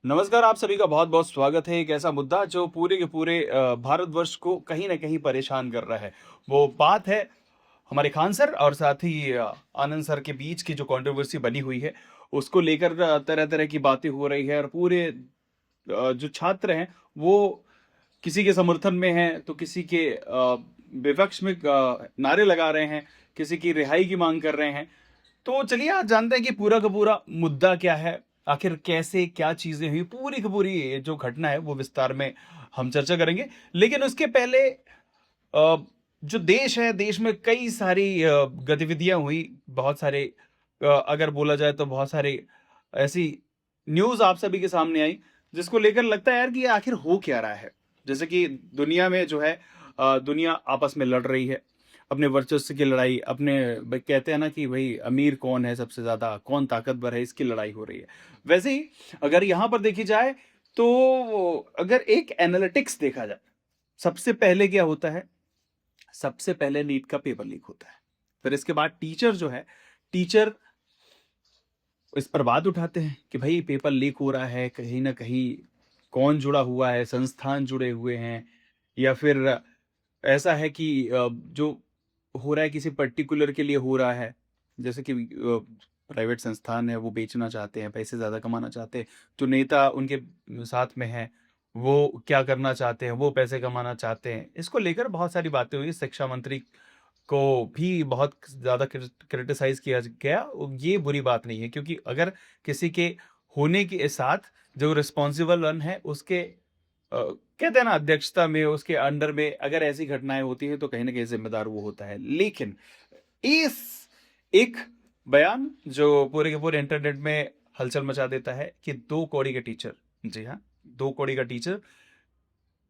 नमस्कार, आप सभी का बहुत-बहुत स्वागत है। एक ऐसा मुद्दा जो पूरे के पूरे भारतवर्ष को कहीं न कहीं परेशान कर रहा है। वो बात है हमारे खान सर और साथ ही आनंद सर के बीच की जो कंट्रोवर्सी बनी हुई है, उसको लेकर तरह-तरह की बातें हो रही है और पूरे जो छात्र हैं, वो किसी के समर्थन में हैं, तो किसी के विपक्ष में नारे लगा रहे हैं, किसी की रिहाई की माँग कर रहे हैं। तो चलिए आज जानते हैं कि पूरा का पूरा मुद्दा क्या है, आखिर कैसे क्या चीज़ें हुई, पूरी की पूरी ये जो घटना है वो विस्तार में हम चर्चा करेंगे। लेकिन उसके पहले जो देश है, देश में कई सारी गतिविधियाँ हुई, बहुत सारे अगर बोला जाए तो बहुत सारी ऐसी न्यूज़ आप सभी के सामने आई, जिसको लेकर लगता है यार कि ये आखिर हो क्या रहा है? जैसे कि दुनिया में जो है दुनिया आपस में लड़ रही है। अपने वर्चस्व की लड़ाई, अपने ब कहते हैं ना कि भई अमीर कौन है सबसे ज़्यादा, कौन ताकतवर है, इसकी लड़ाई हो रही है। वैसे ही अगर यहाँ पर देखी जाए तो अगर एक एनालिटिक्स देखा जाए, सबसे पहले क्या होता है? सबसे पहले नीट का पेपर लीक होता है। फिर इसके बाद टीचर जो है, टीचर इस पर बात उठाते हैं कि भई पेपर लीक हो रहा है, कहीं न कहीं कौन जुड़ा हुआ है, संस्थान जुड़े हुए हैं या फिर ऐसा है कि जो हो रहा है किसी पर्टिकुलर के लिए हो रहा है। जैसे कि प्राइवेट संस्थान है वो बेचना चाहते हैं, पैसे ज़्यादा कमाना चाहते हैं। जो नेता उनके साथ में हैं, वो क्या करना चाहते हैं, वो पैसे कमाना चाहते हैं। इसको लेकर बहुत सारी बातें हुई। शिक्षा मंत्री को भी बहुत ज़्यादा क्रिटिसाइज़ किया गया। ये बुरी बात नहीं है क्योंकि अगर किसी के होने के साथ जो रिस्पॉन्सिबल वन है उसके कहते हैं ना अध्यक्षता में उसके अंडर में अगर ऐसी घटनाएँ होती हैं तो कहीं न कहीं ज़िम्मेदार वो होता है। लेकिन इस एक बयान जो पूरे के पूरे इंटरनेट में हलचल मचा देता है कि 2 कौड़ी के टीचर, जी हाँ, 2 कौड़ी का टीचर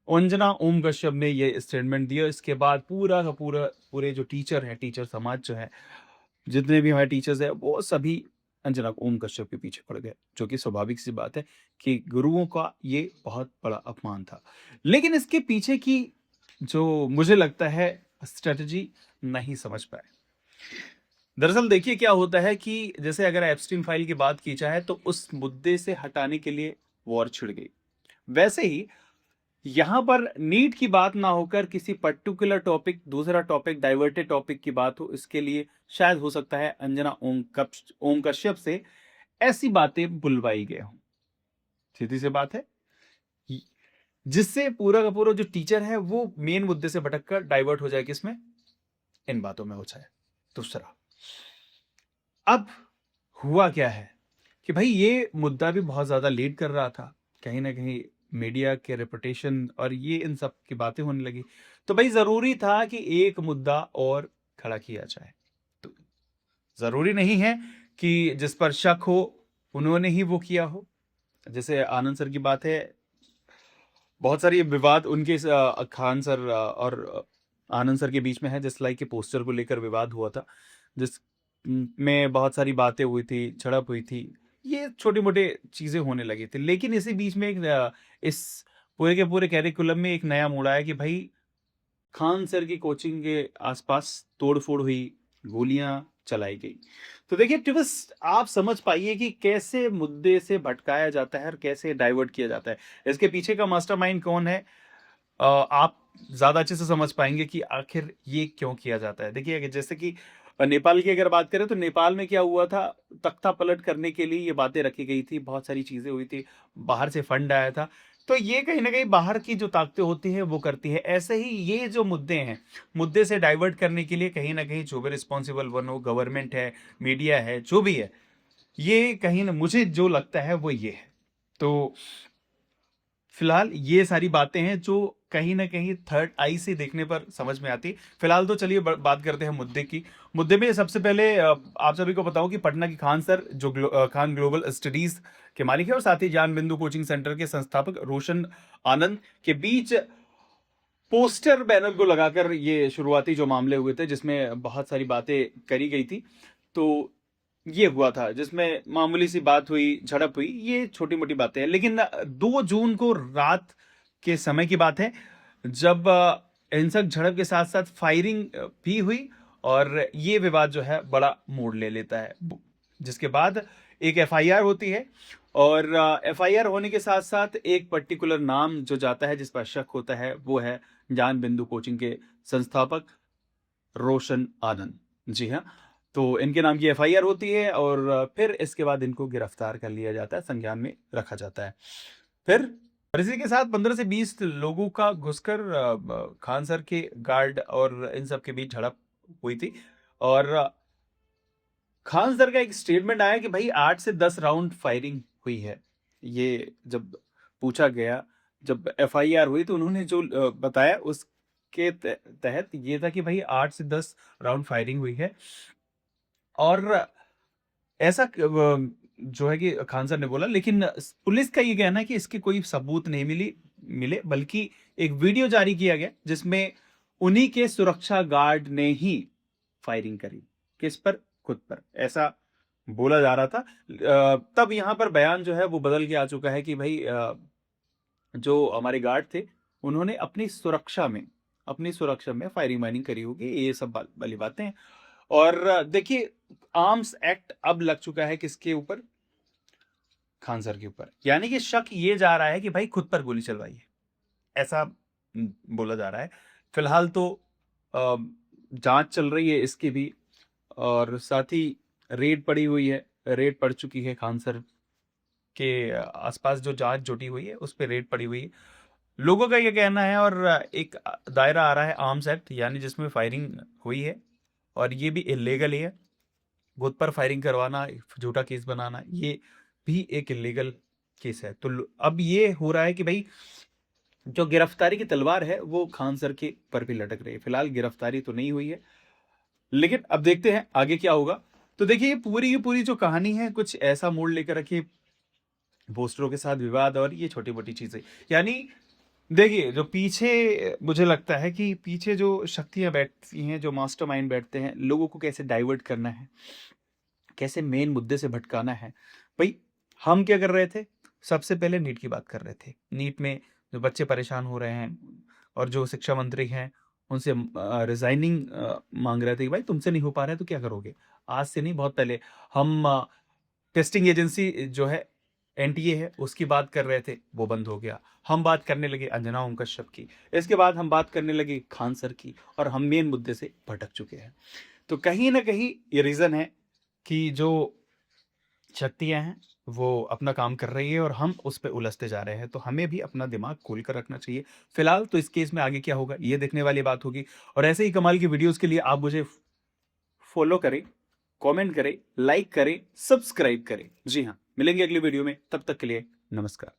अंजना ओम कश्यप ने ये स्टेटमेंट दिया। इसके बाद पूरा का पूरा पूरे जो टीचर हैं, टीचर समाज जो है, जितने भी हमारे टीचर्स हैं, वो सभी अंजना ओम कश्यप के पीछे पड़ गए, जो कि स्वाभाविक सी बात है कि गुरुओं का ये बहुत बड़ा अपमान था। लेकिन इसके पीछे की जो मुझे लगता है स्ट्रैटेजी नहीं समझ पाए। दरअसल देखिए क्या होता है कि जैसे अगर एप्स्टीन फाइल की बात की जाए तो उस मुद्दे से हटाने के लिए वॉर छिड़ गई। वैसे ही यहाँ पर नीट की बात ना होकर किसी पर्टिकुलर टॉपिक दूसरा टॉपिक डाइवर्टेड टॉपिक की बात हो, इसके लिए शायद हो सकता है अंजना ओम कश्यप से ऐसी बातें बुलवाई गए हों। सीधी सी बात है इ- जिससे पूरा का पूरा जो टीचर है वो मेन मुद्दे से भटककर डाइवर्ट हो जाए किसमें, इन बातों में हो जाए। दूसरा, अब हुआ क्या है कि भाई ये मुद्दा भी बहुत ज्यादा लीड कर रहा था, कहीं ना कहीं मीडिया के रेपुटेशन और ये इन सब की बातें होने लगी। तो भाई जरूरी था कि एक मुद्दा और खड़ा किया जाए। तो जरूरी नहीं है कि जिस पर शक हो उन्होंने ही वो किया हो। जैसे आनंद सर की बात है, बहुत सारी विवाद उनके खान सर और आनंद सर के बीच में है, जिस लाइक के पोस्टर को लेकर विवाद हुआ था, जिस में बहुत सारी बातें हुई थी, झड़प हुई थी। ये छोटे-मोटे चीज़ें होने लगी थी। लेकिन इसी बीच में इस पूरे के पूरे करिकुलम में एक नया मोड़ आया कि भाई खान सर की कोचिंग के आसपास तोड़-फोड़ हुई, गोलियां चलाई गई। तो देखिए ट्विस्ट आप समझ पाइए कि कैसे मुद्दे से भटकाया जाता है और कैसे डाइवर्ट किया जाता है। इसके पीछे का मास्टरमाइंड कौन है? आप ज़्यादा अच्छे से समझ पाएँगे कि आखिर ये क्यों किया जाता है। देखिए अगर जैसे कि नेपाल की अगर बात करें तो नेपाल में क्या हुआ था, तख्ता पलट करने के लिए ये बातें रखी गई थी, बहुत सारी चीज़ें हुई थी, बाहर से फंड आया था। तो ये कहीं न कहीं बाहर की जो ताकतें होती हैं वो करती हैं। ऐसे ही ये जो मुद्दे हैं, मुद्दे से डाइवर्ट करने के लिए कहीं न कहीं जो भी रिस्पॉन्सिबल वन हो, गवर्नमेंट है, मीडिया है, जो भी है, ये कहीं न मुझे जो लगता है वो ये है। तो फिलहाल ये सारी बातें हैं जो कहीं न कहीं थर्ड आई से देखने पर समझ में आती है। फिलहाल तो चलिए ब बात करते हैं मुद्दे की। मुद्दे में सबसे पहले आप सभी को बताऊँ कि पटना की खान सर जो खान ग्लोबल स्टडीज़ के मालिक हैं और साथ ही ज्ञान बिंदु कोचिंग सेंटर के संस्थापक रोशन आनंद के बीच पोस्टर बैनर को लगाकर ये शुरुआती जो मामले हुए थे जिसमें बहुत सारी बातें करी गई थी। तो ये हुआ था जिसमें मामूली सी बात हुई, झड़प हुई, ये छोटी-मोटी बातें हैं। लेकिन 2 जून को रात के समय की बात है, जब हिंसक झड़प के साथ-साथ फायरिंग भी हुई और ये विवाद जो है बड़ा मोड़ ले लेता है। ब जिसके बाद एक एफआईआर होती है और एफआईआर होने के साथ साथ एक पर्टिकुलर नाम जो जाता है जिस पर शक होता है वो है ज्ञान बिंदु कोचिंग के संस्थापक रोशन आनंद। जी हाँ, तो इनके नाम की एफआईआर होती है और फिर इसके बाद इनको गिरफ्तार कर लिया जाता है, संज्ञान में रखा जाता है। फिर और इसी के साथ 15 से 20 लोगों का घुसकर खान सर के गार्ड और इन सब के बीच झड़प हुई थी और खान सर का एक स्टेटमेंट आया कि भाई 8 से 10 राउंड फायरिंग हुई है। ये जब पूछा गया, जब एफआईआर हुई तो उन्होंने जो बताया उसके तहत ये था कि भाई 8 से 10 राउंड फायरिंग हुई है और ऐसा जो है कि खान सर ने बोला, लेकिन पुलिस का ये कहना है कि इसके कोई सबूत नहीं मिले, बल्कि एक वीडियो जारी किया गया जिसमें उन्हीं के सुरक्षा गार्ड ने ही फायरिंग करी। किस पर? खुद पर, ऐसा बोला जा रहा था। तब यहाँ पर बयान जो है वो बदल के आ चुका है कि भाई जो हमारे गार्ड थे उन्होंने अपनी सुरक्षा में फायरिंग वायरिंग करी होगी, ये सब वाली बातें हैं। और देखिए, आर्म्स एक्ट अब लग चुका है किसके ऊपर? खान सर के ऊपर। यानी कि शक ये जा रहा है कि भाई खुद पर गोली चलवाई है, ऐसा बोला जा रहा है। फिलहाल तो जांच चल रही है इसकी भी और साथ ही रेड पड़ चुकी है खान सर के आसपास। जो जांच जुटी हुई है उस पर रेड पड़ी हुई है। लोगों का ये कहना है और एक दायरा आ रहा है आर्म्स एक्ट, यानी जिसमें फायरिंग हुई है और ये भी इलीगल ही है। खुद पर फायरिंग करवाना, झूठा केस बनाना, ये भी एक इलीगल केस है। तो अब ये हो रहा है कि भाई जो गिरफ्तारी की तलवार है वो खान सर के पर भी लटक रही है। फिलहाल गिरफ्तारी तो नहीं हुई है, लेकिन अब देखते हैं आगे क्या होगा। तो देखिए, ये पूरी की पूरी जो कहानी है कुछ ऐसा मोड़ लेकर रखी, पोस्टरों के साथ विवाद और ये छोटी मोटी चीजें। यानी देखिए, जो पीछे मुझे लगता है कि पीछे जो शक्तियां बैठती हैं, जो मास्टरमाइंड बैठते हैं, लोगों को कैसे डाइवर्ट करना है, कैसे मेन मुद्दे से भटकाना है। भाई हम क्या कर रहे थे? सबसे पहले नीट की बात कर रहे थे। नीट में जो बच्चे परेशान हो रहे हैं और जो शिक्षा मंत्री हैं उनसे रिजाइनिंग मांग रहे थे कि भाई तुमसे नहीं हो पा रहा है तो क्या करोगे। आज से नहीं, बहुत पहले हम टेस्टिंग एजेंसी जो है एनटीए है उसकी बात कर रहे थे, वो बंद हो गया। हम बात करने लगे अंजना ओम कश्यप की, इसके बाद हम बात करने लगे खान सर की, और हम मेन मुद्दे से भटक चुके हैं। तो कहीं ना कहीं ये रीजन है कि जो शक्तियां हैं वो अपना काम कर रही है और हम उस पे उलझते जा रहे हैं। तो हमें भी अपना दिमाग खोल कर रखना चाहिए। फिलहाल तो इस केस में आगे क्या होगा ये देखने वाली बात होगी। और ऐसे ही कमाल की वीडियोस के लिए आप मुझे फॉलो करें, कमेंट करें, लाइक करें, सब्सक्राइब करें। जी हाँ, मिलेंगे अगली वीडियो में, तब तक के लिए नमस्कार।